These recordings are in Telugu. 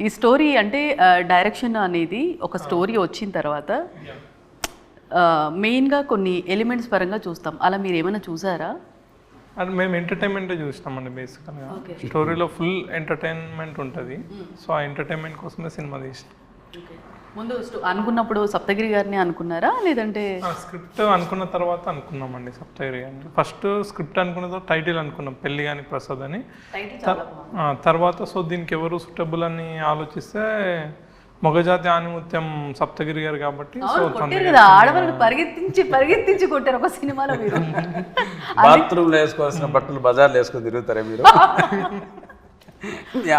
ఈ స్టోరీ అంటే డైరెక్షన్ అనేది ఒక స్టోరీ వచ్చిన తర్వాత మెయిన్గా కొన్ని ఎలిమెంట్స్ పరంగా చూస్తాం. అలా మీరు ఏమైనా చూసారా? అది మేము ఎంటర్టైన్మెంటే చూస్తామండి బేసికల్గా. స్టోరీలో ఫుల్ ఎంటర్టైన్మెంట్ ఉంటుంది. సో ఆ ఎంటర్టైన్మెంట్ కోసమే సినిమా తీసినాం. ముందు అనుకున్నప్పుడు సప్తగిరి గారిని అనుకున్నారా లేదంటే? స్క్రిప్ట్ అనుకున్న తర్వాత అనుకున్నామండి సప్తగిరి గారిని. ఫస్ట్ స్క్రిప్ట్ అనుకున్న తర్వాత టైటిల్ అనుకున్నాం పెళ్లి గాని ప్రసాద్ అని. తర్వాత సో దీనికి ఎవరు సూటబుల్ అని ఆలోచిస్తే మొగజాతి ఆనిముత్యం సప్తగిరి గారు కాబట్టి సో ఆడవాళ్ళు పరిగెత్తించి కొట్టారు ఒక సినిమాలో. మీరు బాత్రూమ్లో వేసుకోవాల్సిన బట్టలు బజార్లో వేసుకొని తిరుగుతారే మీరు?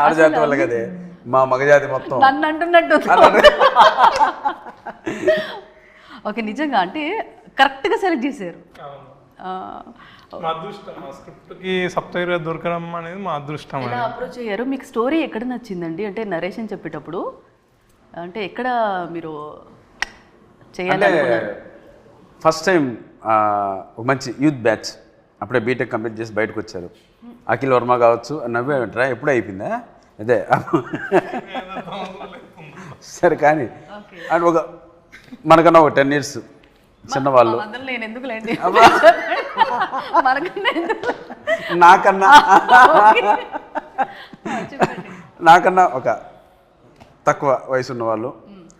ఆడజాతి వల్ల కదే మా మగజాతి మొత్తం నన్ను అంటున్నట్టు. ఓకే, నిజంగా అంటే కరెక్ట్గా సెలెక్ట్ చేశారు. మా అదృష్టం, మా స్క్రిప్ట్కి సప్తగిరి గారు దొరకడం అనేది మా అదృష్టం. ఎలా అప్రోచ్ అయ్యారు? మీకు స్టోరీ ఎక్కడ నచ్చిందండి? అంటే నరేషన్ చెప్పేటప్పుడు అంటే ఎక్కడ మీరు చేయాలనుకున్నారు? ఫస్ట్ టైం ఒక మంచి యూత్ బ్యాచ్ అప్పుడే బీటెక్ కంప్లీట్ చేసి బయటకు వచ్చారు. అఖిల్ వర్మ కావచ్చు, నవ్వే డ్రా ఎప్పుడూ అయిపోయిందా అదే సరే. కానీ అండ్ ఒక మనకన్నా ఒక 10 years చిన్నవాళ్ళు, నాకన్నా ఒక తక్కువ వయసు ఉన్న వాళ్ళు,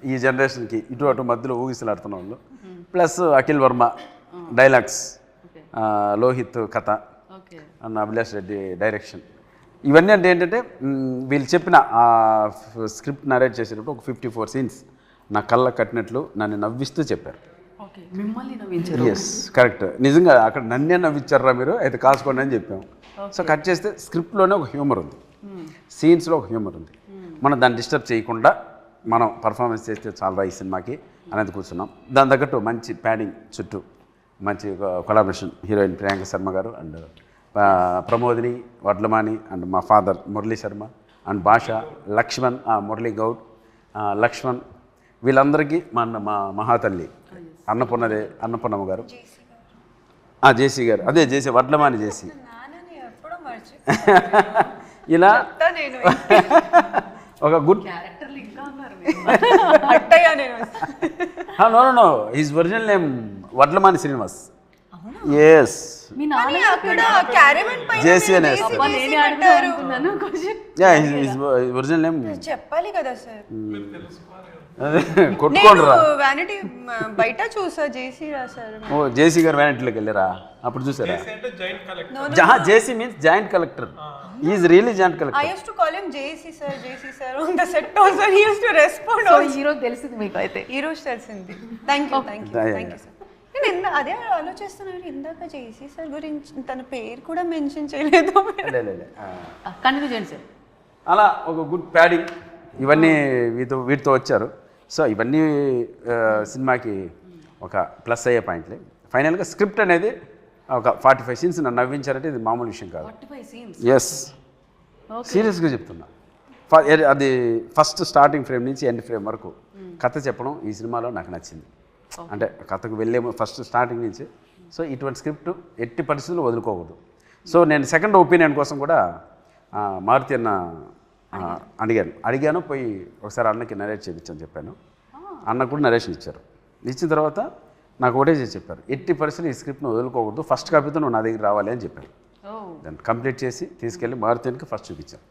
ఈ జనరేషన్కి ఇటు అటు మధ్యలో ఊగిసలాడుతున్న వాళ్ళు, ప్లస్ అఖిల్ వర్మ డైలాగ్స్, లోహిత్ కథ అన్న అభిలాష్ రెడ్డి డైరెక్షన్, ఇవన్నీ అంటే ఏంటంటే వీళ్ళు చెప్పిన స్క్రిప్ట్ నరేట్ చేసేటప్పుడు ఒక 54 scenes నా కళ్ళ కట్టినట్లు నన్ను నవ్విస్తూ చెప్పారు. ఎస్ కరెక్ట్, నిజంగా అక్కడ నన్నే నవ్వించారా మీరు అయితే కాసుకోండి అని చెప్పాము. సో కట్ చేస్తే స్క్రిప్ట్లోనే ఒక హ్యూమర్ ఉంది, సీన్స్లో ఒక హ్యూమర్ ఉంది. మనం దాన్ని డిస్టర్బ్ చేయకుండా మనం పర్ఫార్మెన్స్ చేస్తే చాలా ఈ సినిమాకి అనేది కూర్చున్నాం. దాని తగ్గట్టు మంచి ప్యాడింగ్ చుట్టూ మంచి కొలాబరేషన్, హీరోయిన్ ప్రియాంక శర్మ గారు అండ్ ప్రమోదిని వడ్లమాని అండ్ మా ఫాదర్ మురళీ శర్మ అండ్ భాష లక్ష్మణ్, మురళీ గౌడ్, లక్ష్మణ్, వీళ్ళందరికీ మా మహాతల్లి అన్నపూర్ణమ్మ గారు, జేసీ గారు, అదే జేసీ వడ్లమాని జేసీ, ఇలా ఒక good know his original name Vadlamani Srinivas. S JC అనే ఒరిజినల్ నేమ్ చెప్పాలి కదా సార్. కొట్టుకోండిరా. బయట చూసా జేసీ రాశారు. ఓ జేసీ గారు వ్యానిటీలోకి వెళ్ళారా? అప్పుడు చూసారా? JC means joint collector. He is really giant collector. I used to call him JC sir on the set also. He used to respond. So hero తెలిసింది మీకు అయితే? హీరో తెలిసింది. Thank you sir. నేను అదే ఆలోచిస్తున్నాను, ఇందాక జేసీ సార్ గురించి తన పేరు కూడా మెన్షన్ చేయలేదు. కంటిన్యూ చేయండి సార్. అలా ఒక గుడ్ ప్యాడింగ్ ఇవన్నీ వీటితో వచ్చారు. సో ఇవన్నీ సినిమాకి ఒక ప్లస్ అయ్యే పాయింట్లే. ఫైనల్గా స్క్రిప్ట్ అనేది ఒక 45 scenes నన్ను నవ్వించారంటే ఇది మామూలు విషయం కాదు. ఎస్ సీరియస్గా చెప్తున్నా. అది ఫస్ట్ స్టార్టింగ్ ఫ్రేమ్ నుంచి ఎండ్ ఫ్రేమ్ వరకు కథ చెప్పడం ఈ సినిమాలో నాకు నచ్చింది. అంటే కథకు వెళ్ళేమో ఫస్ట్ స్టార్టింగ్ నుంచి. సో ఇటువంటి స్క్రిప్ట్ ఎట్టి పరిస్థితుల్లో వదులుకోకూడదు. సో నేను సెకండ్ ఒపీనియన్ కోసం కూడా మారుతి అన్న అడిగాను పోయి ఒకసారి అన్నకి నరేట్ చేయించని చెప్పాను. అన్న కూడా నరేషన్ ఇచ్చారు. ఇచ్చిన తర్వాత నాకు ఒకటే చేసి చెప్పారు, ఎట్టి పరిస్థితులు ఈ స్క్రిప్ట్ను వదులుకోకూడదు, ఫస్ట్ కాపీతో నువ్వు నా దగ్గర రావాలి అని చెప్పారు. దాన్ని కంప్లీట్ చేసి తీసుకెళ్ళి మారుతికి ఫస్ట్ చూపించాను.